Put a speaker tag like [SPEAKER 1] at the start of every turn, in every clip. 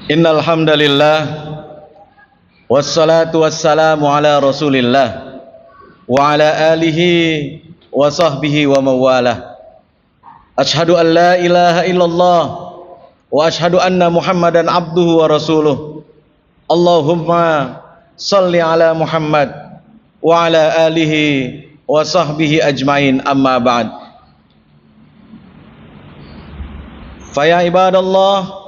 [SPEAKER 1] Innal hamdalillah wassalatu wassalamu ala Rasulillah wa ala alihi wa sahbihi wa mawalah. Ashhadu an la ilaha illallah wa ashhadu anna Muhammadan abduhu wa rasuluh. Allahumma salli ala Muhammad wa ala alihi wa sahbihi ajmain, amma ba'd. Fa ya ibadallah,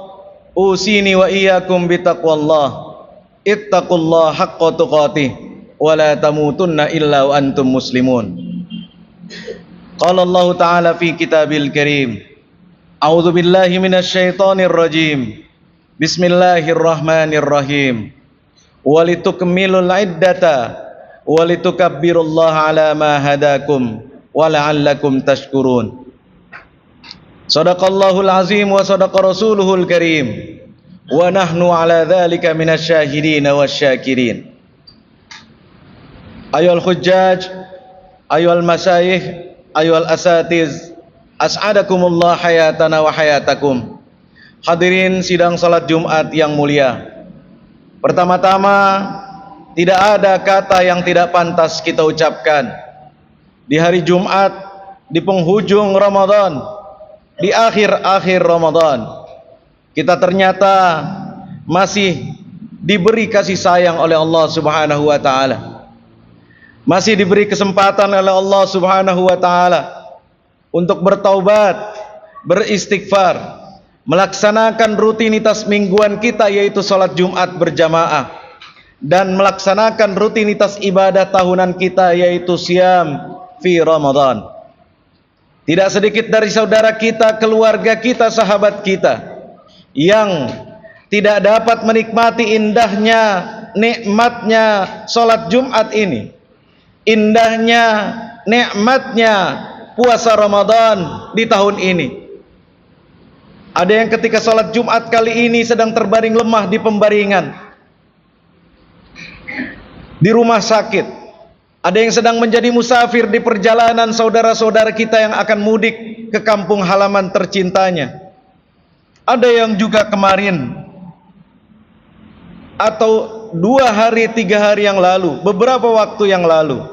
[SPEAKER 1] usini wa iyyakum bitaqwallah. Ittaqullaha haqqa tuqatih wa la tamutunna illa wa antum muslimun. Qala Allah Ta'ala fi kitabil karim. A'udzu billahi minasy syaithanir rajim. Bismillahirrahmanirrahim. Walitukmilul iddata walitukabbirullaha ala ma hadakum wa la'allakum tashkurun. Sadaqallahul azim wa sadaqa rasuluhul karim. Wa nahnu ala dhalika minasyahidin wasyakirin. Ayuhal hujjaj, ayuhal masyayikh, ayuhal asatiz, as'adakumullah hayatana wa hayatakum. Hadirin sidang salat Jumat yang mulia. Pertama-tama, tidak ada kata yang tidak pantas kita ucapkan di hari Jumat, di penghujung Ramadan, di akhir-akhir Ramadan. Kita ternyata masih diberi kasih sayang oleh Allah Subhanahu wa taala. Masih diberi kesempatan oleh Allah Subhanahu wa taala untuk bertaubat, beristighfar, melaksanakan rutinitas mingguan kita, yaitu salat Jumat berjamaah, dan melaksanakan rutinitas ibadah tahunan kita, yaitu siam fi Ramadan. Tidak sedikit dari saudara kita, keluarga kita, sahabat kita yang tidak dapat menikmati indahnya, nikmatnya salat Jumat ini, indahnya, nikmatnya puasa Ramadan di tahun ini. Ada yang ketika salat Jumat kali ini sedang terbaring lemah di pembaringan, di rumah sakit. Ada yang sedang menjadi musafir di perjalanan, saudara-saudara kita yang akan mudik ke kampung halaman tercintanya. Ada yang juga kemarin atau 2 hari 3 hari yang lalu, beberapa waktu yang lalu,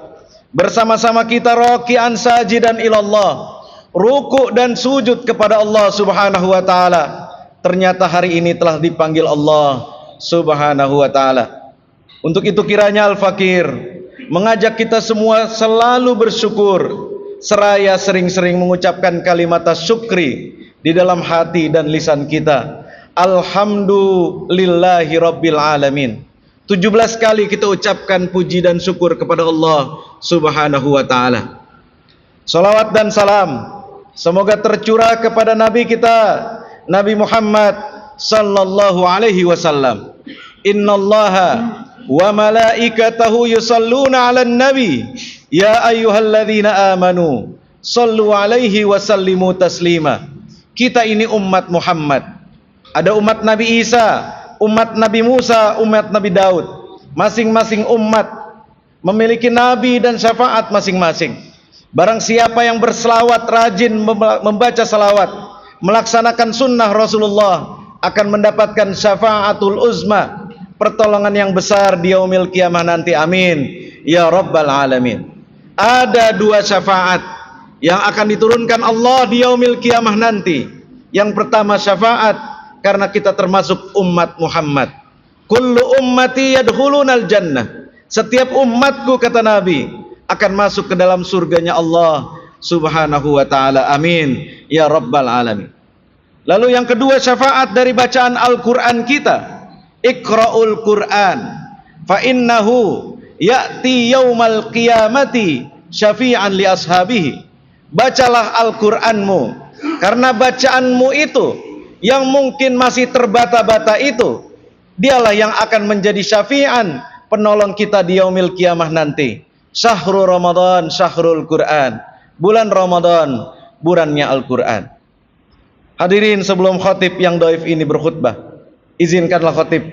[SPEAKER 1] bersama-sama kita raki'an sajidan ilallah, ruku' dan sujud kepada Allah Subhanahu wa taala. Ternyata hari ini telah dipanggil Allah Subhanahu wa taala. Untuk itu kiranya Al-Fakir mengajak kita semua selalu bersyukur, seraya sering-sering mengucapkan kalimat syukri di dalam hati dan lisan kita. Alhamdulillahi Rabbil Alamin. 17 kali kita ucapkan puji dan syukur kepada Allah Subhanahu wa ta'ala. Salawat dan salam semoga tercurah kepada Nabi kita, Nabi Muhammad sallallahu alaihi wasallam. Innallaha wa malaikatahu yusalluna 'alan nabi ya ayyuhalladzina amanu sallu alaihi wa sallimu taslima. Kita ini umat Muhammad. Ada umat Nabi Isa, umat Nabi Musa, umat Nabi Daud. Masing-masing umat memiliki nabi dan syafaat masing-masing. Barang siapa yang berselawat, rajin membaca salawat, melaksanakan sunnah Rasulullah, akan mendapatkan syafaatul uzma, pertolongan yang besar di yaumil kiamah nanti. Amin ya rabbal alamin. Ada 2 syafaat yang akan diturunkan Allah di yaumil kiamah nanti. Yang pertama syafaat karena kita termasuk umat Muhammad. Kullu ummati yadkhulunal jannah. Setiap umatku, kata Nabi, akan masuk ke dalam surganya Allah Subhanahu wa taala. Amin ya rabbal alamin. Lalu yang kedua syafaat dari bacaan Al-Qur'an kita. Iqra'ul Qur'an fa innahu ya'ti yaumal qiyamati syafi'an li ashabihi. Bacalah Al-Qur'anmu, karena bacaanmu itu yang mungkin masih terbata-bata itu, dialah yang akan menjadi syafi'an, penolong kita di yaumil kiamah nanti. Syahrul Ramadan, syahrul Qur'an. Bulan Ramadan, bulannya Al-Qur'an. Hadirin, sebelum khatib yang dhaif ini berkhutbah, izinkanlah khatib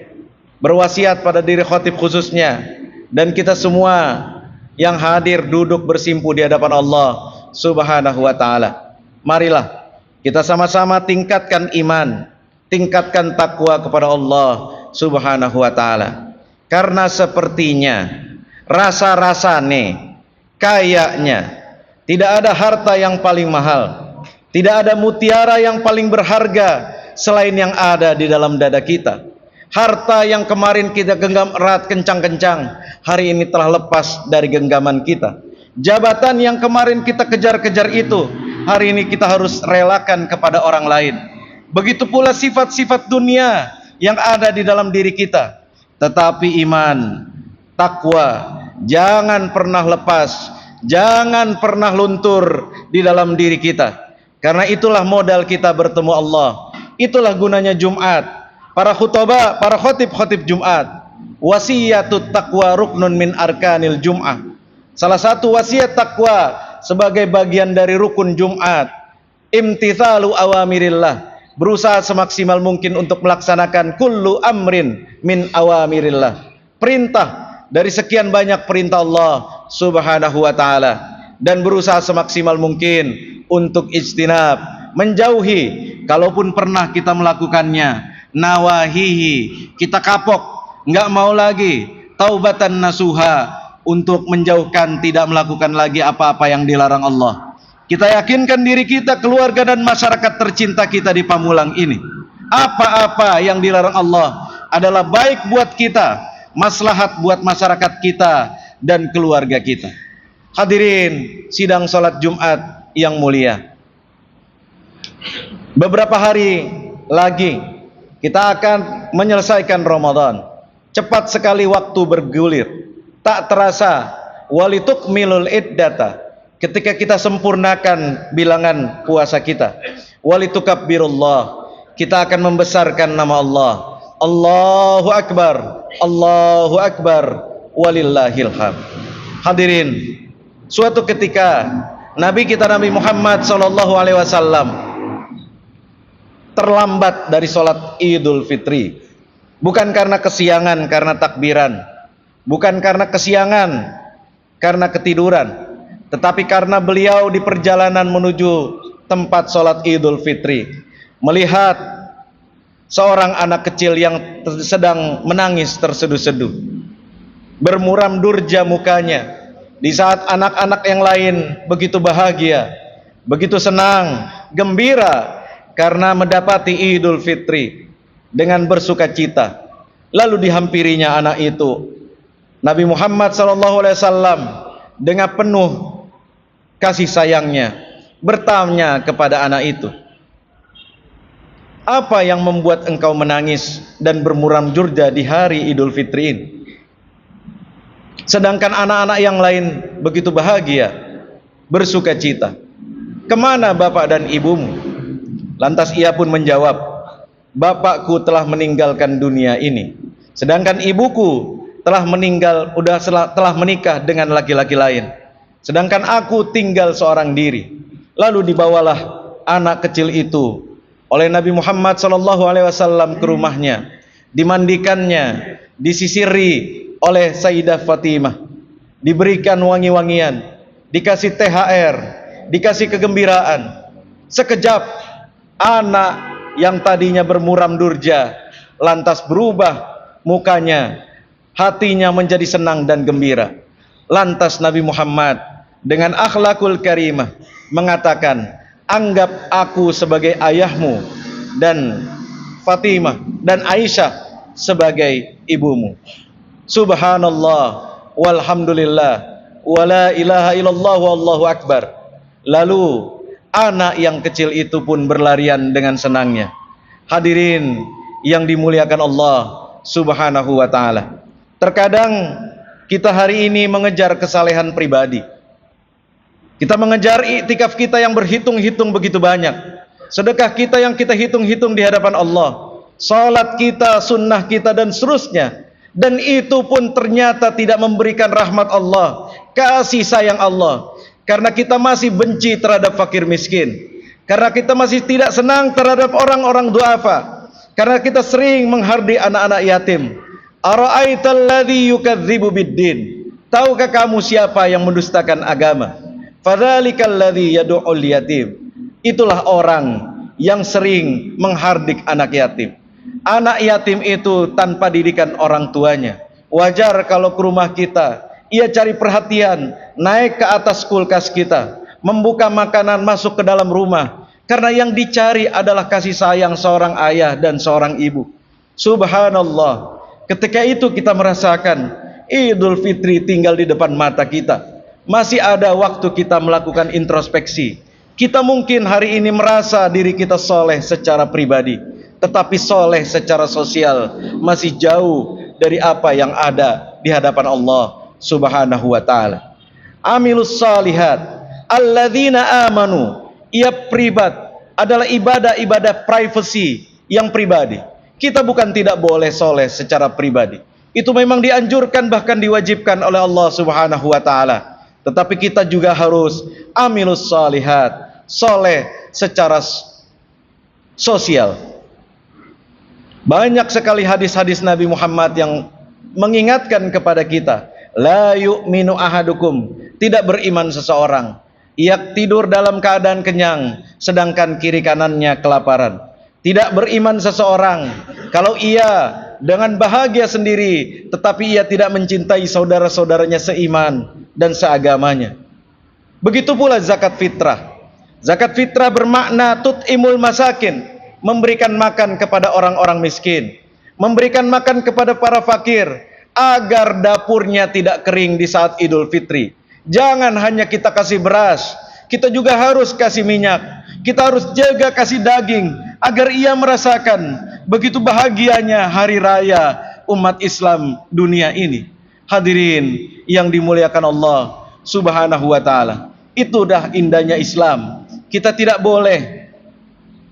[SPEAKER 1] berwasiat pada diri khatib khususnya dan kita semua yang hadir duduk bersimpu di hadapan Allah Subhanahu wa taala. Marilah kita sama-sama tingkatkan iman, tingkatkan takwa kepada Allah Subhanahu wa taala. Karena sepertinya rasa-rasane kayaknya tidak ada harta yang paling mahal, tidak ada mutiara yang paling berharga selain yang ada di dalam dada kita. Harta yang kemarin kita genggam erat kencang-kencang, hari ini telah lepas dari genggaman kita. Jabatan yang kemarin kita kejar-kejar itu, hari ini kita harus relakan kepada orang lain. Begitu pula sifat-sifat dunia yang ada di dalam diri kita. Tetapi iman, takwa, jangan pernah lepas, jangan pernah luntur di dalam diri kita. Karena itulah modal kita bertemu Allah. Itulah gunanya Jumat. Para khutbah, para khotib-khotib Jumat, wasiyatut taqwa ruknun min arkanil Jum'ah. Salah satu wasiat takwa sebagai bagian dari rukun Jumat, imtithalu awamirillah, berusaha semaksimal mungkin untuk melaksanakan kullu amrin min awamirillah, perintah dari sekian banyak perintah Allah Subhanahu wa taala, dan berusaha semaksimal mungkin untuk ijtinab, menjauhi kalaupun pernah kita melakukannya, nawahihi, kita kapok, nggak mau lagi, taubatan nasuha, untuk menjauhkan, tidak melakukan lagi apa-apa yang dilarang Allah. Kita yakinkan diri kita, keluarga dan masyarakat tercinta kita di Pamulang ini, apa-apa yang dilarang Allah adalah baik buat kita, maslahat buat masyarakat kita dan keluarga kita. Hadirin sidang salat Jumat yang mulia, beberapa hari lagi kita akan menyelesaikan Ramadan. Cepat sekali waktu bergulir, tak terasa. Walitukmilul iddata, ketika kita sempurnakan bilangan puasa kita. Walitukabbirullah, kita akan membesarkan nama Allah. Allahu Akbar, Allahu Akbar, walillahil hamd. Hadirin, suatu ketika Nabi kita Nabi Muhammad SAW terlambat dari sholat Idul Fitri, bukan karena kesiangan karena takbiran, bukan karena kesiangan karena ketiduran, tetapi karena beliau di perjalanan menuju tempat sholat Idul Fitri melihat seorang anak kecil yang sedang menangis terseduh-seduh, bermuram durja mukanya, di saat anak-anak yang lain begitu bahagia, begitu senang, gembira karena mendapati Idul Fitri dengan bersukacita. Lalu dihampirinya anak itu. Nabi Muhammad SAW dengan penuh kasih sayangnya bertanya kepada anak itu, apa yang membuat engkau menangis dan bermuram durja di hari Idul Fitri ini, sedangkan anak-anak yang lain begitu bahagia, bersukacita? Kemana bapak dan ibumu? Lantas ia pun menjawab, bapakku telah meninggalkan dunia ini, sedangkan ibuku telah menikah dengan laki-laki lain, sedangkan aku tinggal seorang diri. Lalu dibawalah anak kecil itu oleh Nabi Muhammad SAW ke rumahnya, dimandikannya, disisiri oleh Sayyidah Fatimah, diberikan wangi-wangian, dikasih THR, dikasih kegembiraan. Sekejap anak yang tadinya bermuram durja lantas berubah mukanya, hatinya menjadi senang dan gembira. Lantas Nabi Muhammad dengan akhlakul karimah mengatakan, anggap aku sebagai ayahmu dan Fatimah dan Aisyah sebagai ibumu. Subhanallah walhamdulillah wala ilaha illallah wallahu akbar. Lalu anak yang kecil itu pun berlarian dengan senangnya. Hadirin yang dimuliakan Allah Subhanahu wa taala, terkadang kita hari ini mengejar kesalehan pribadi, kita mengejar iktikaf kita yang berhitung-hitung begitu banyak, sedekah kita yang kita hitung-hitung di hadapan Allah, salat kita, sunnah kita dan seterusnya, dan itu pun ternyata tidak memberikan rahmat Allah, kasih sayang Allah. Karena kita masih benci terhadap fakir miskin, karena kita masih tidak senang terhadap orang-orang duafa, karena kita sering menghardi anak-anak yatim. Ara'aital ladzi yukadzibu biddin, tahukah kamu siapa yang mendustakan agama? Fadzalikal ladzi yad'ul yatim, itulah orang yang sering menghardik anak yatim. Anak yatim itu tanpa didikan orang tuanya. Wajar kalau ke rumah kita, ia cari perhatian, naik ke atas kulkas kita, membuka makanan masuk ke dalam rumah. Karena yang dicari adalah kasih sayang seorang ayah dan seorang ibu. Subhanallah, ketika itu kita merasakan Idul Fitri tinggal di depan mata kita. Masih ada waktu kita melakukan introspeksi. Kita mungkin hari ini merasa diri kita soleh secara pribadi, tetapi soleh secara sosial masih jauh dari apa yang ada di hadapan Allah Subhanahu wa ta'ala. Amilus salihat alladzina amanu, ia privat adalah ibadah-ibadah privacy yang pribadi. Kita bukan tidak boleh soleh secara pribadi, itu memang dianjurkan bahkan diwajibkan oleh Allah Subhanahu wa ta'ala. Tetapi kita juga harus amilus salihat, soleh secara sosial. Banyak sekali hadis-hadis Nabi Muhammad yang mengingatkan kepada kita, la yu'minu ahadukum, tidak beriman seseorang, ia tidur dalam keadaan kenyang sedangkan kiri kanannya kelaparan. Tidak beriman seseorang kalau ia dengan bahagia sendiri tetapi ia tidak mencintai saudara-saudaranya seiman dan seagamanya. Begitu pula zakat fitrah. Zakat fitrah bermakna tut'imul masakin, memberikan makan kepada orang-orang miskin, memberikan makan kepada para fakir, agar dapurnya tidak kering di saat Idul Fitri. Jangan hanya kita kasih beras, kita juga harus kasih minyak, kita harus jaga kasih daging, agar ia merasakan begitu bahagianya hari raya umat Islam dunia ini. Hadirin yang dimuliakan Allah Subhanahu wa ta'ala, itu dah indahnya Islam. Kita tidak boleh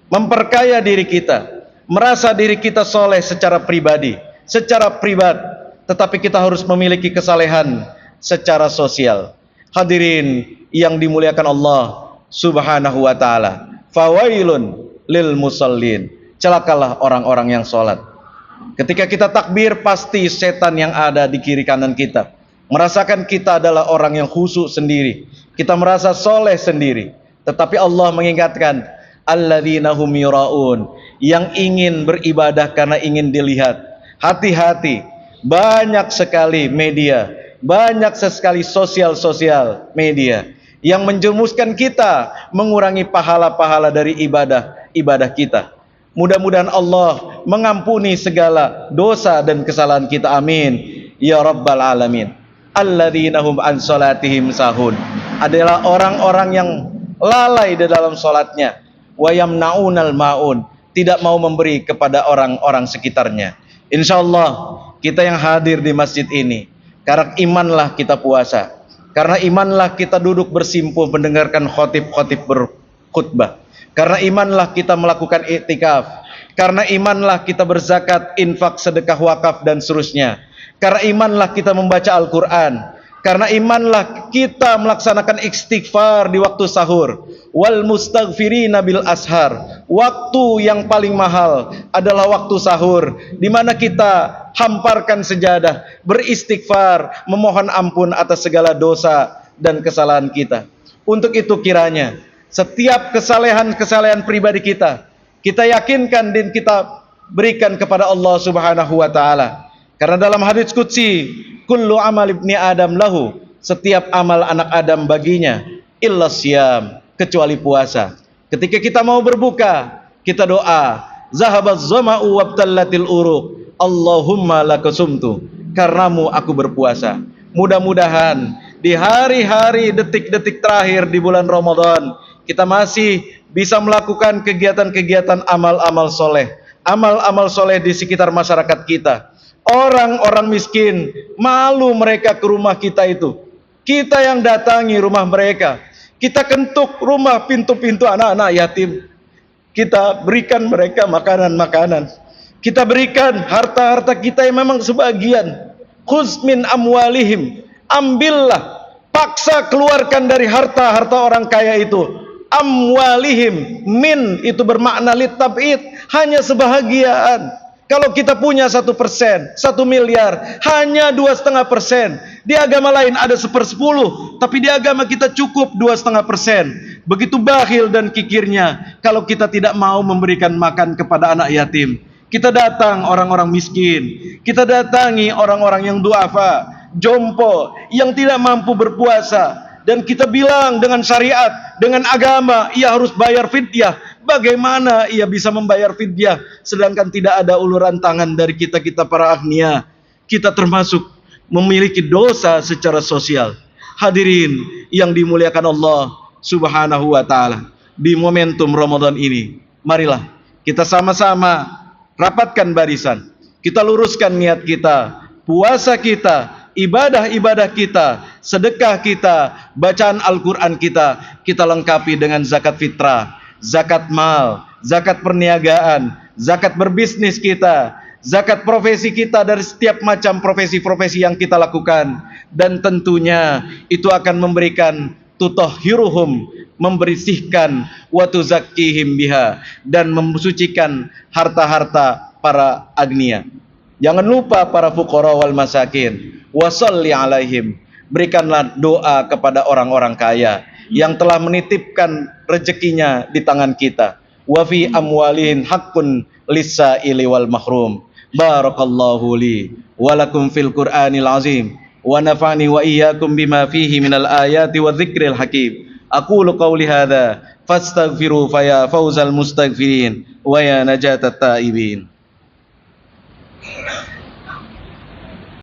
[SPEAKER 1] memperkaya diri kita, merasa diri kita soleh secara pribadi, secara privat, tetapi kita harus memiliki kesalehan secara sosial. Hadirin yang dimuliakan Allah Subhanahu wa ta'ala, fawailun lil musallin, celakalah orang-orang yang sholat. Ketika kita takbir, pasti setan yang ada di kiri kanan kita merasakan kita adalah orang yang khusyuk sendiri, kita merasa soleh sendiri. Tetapi Allah mengingatkan, alladzina hum yura'un, yang ingin beribadah karena ingin dilihat. Hati-hati, banyak sekali media, banyak sekali sosial media yang menjerumuskan kita mengurangi pahala-pahala dari ibadah kita. Mudah-mudahan Allah mengampuni segala dosa dan kesalahan kita, amin ya rabbal alamin. Alladzina hum an salatihim sahun, adalah orang-orang yang lalai di dalam salatnya, wa yamnaunal maun, tidak mau memberi kepada orang-orang sekitarnya. Insyaallah kita yang hadir di masjid ini, karena imanlah kita puasa, karena imanlah kita duduk bersimpuh mendengarkan khotib-khotib berkhutbah, karena imanlah kita melakukan iktikaf, karena imanlah kita berzakat, infak, sedekah, wakaf dan seterusnya, karena imanlah kita membaca Al-Quran, karena imanlah kita melaksanakan istighfar di waktu sahur, wal mustaghfirina bil ashar. Waktu yang paling mahal adalah waktu sahur, di mana kita hamparkan sejadah, beristighfar, memohon ampun atas segala dosa dan kesalahan kita. Untuk itu kiranya setiap kesalehan pribadi kita yakinkan dan kita berikan kepada Allah Subhanahu wa ta'ala. Karena dalam hadits qudsi, kullu amal ibni Adam lahu, setiap amal anak Adam baginya, illa siyam, kecuali puasa. Ketika kita mau berbuka, kita doa, zahabaz zama'u wabtallatil uruq, Allahumma lakasumtu, karenamu aku berpuasa. Mudah-mudahan di hari-hari detik-detik terakhir di bulan Ramadan, kita masih bisa melakukan kegiatan-kegiatan amal-amal soleh di sekitar masyarakat kita. Orang-orang miskin malu mereka ke rumah kita itu. Kita yang datangi rumah mereka, kita kentuk rumah pintu-pintu anak-anak yatim, kita berikan mereka makanan-makanan, kita berikan harta-harta kita yang memang sebagian. Khuz min amwalihim, ambillah, paksa keluarkan dari harta-harta orang kaya itu. Amwalihim, min itu bermakna litab'id, hanya sebahagian. Kalau kita punya 1%, 1 miliar, hanya 2,5%. Di agama lain ada 1/10, tapi di agama kita cukup 2,5%. begitu bakhil dan kikirnya kalau kita tidak mau memberikan makan kepada anak yatim. Kita datang orang-orang miskin, kita datangi orang-orang yang duafa, jompo, yang tidak mampu berpuasa, dan kita bilang dengan syariat, dengan agama, ia harus bayar fidyah. Bagaimana ia bisa membayar fidyah sedangkan tidak ada uluran tangan dari kita-kita para agnia? Kita termasuk memiliki dosa secara sosial. Hadirin yang dimuliakan Allah Subhanahu wa taala, di momentum Ramadan ini, marilah kita sama-sama rapatkan barisan, kita luruskan niat kita, puasa kita, ibadah-ibadah kita, sedekah kita, bacaan Al-Quran kita, kita lengkapi dengan zakat fitrah, zakat mal, zakat perniagaan, zakat berbisnis kita, zakat profesi kita dari setiap macam profesi-profesi yang kita lakukan. Dan tentunya itu akan memberikan tutahhiruhum, membersihkan wa tuzakkihim biha, dan mensucikan harta-harta para agnia. Jangan lupa para fuqara wal masakin, wasalli alaihim, berikanlah doa kepada orang-orang kaya yang telah menitipkan rezekinya di tangan kita. Wa fi amwalihin haqqun lis-sa'ili wal mahrum. Barakallahu li wa lakum fil Qur'anil azim wa nafa'ni wa iyyakum bima fihi minal ayati wa dzikril hakim. Aqulu qawli hadza fastaghfiru fa ya fawzal mustaghfirin wa ya najatat taibin.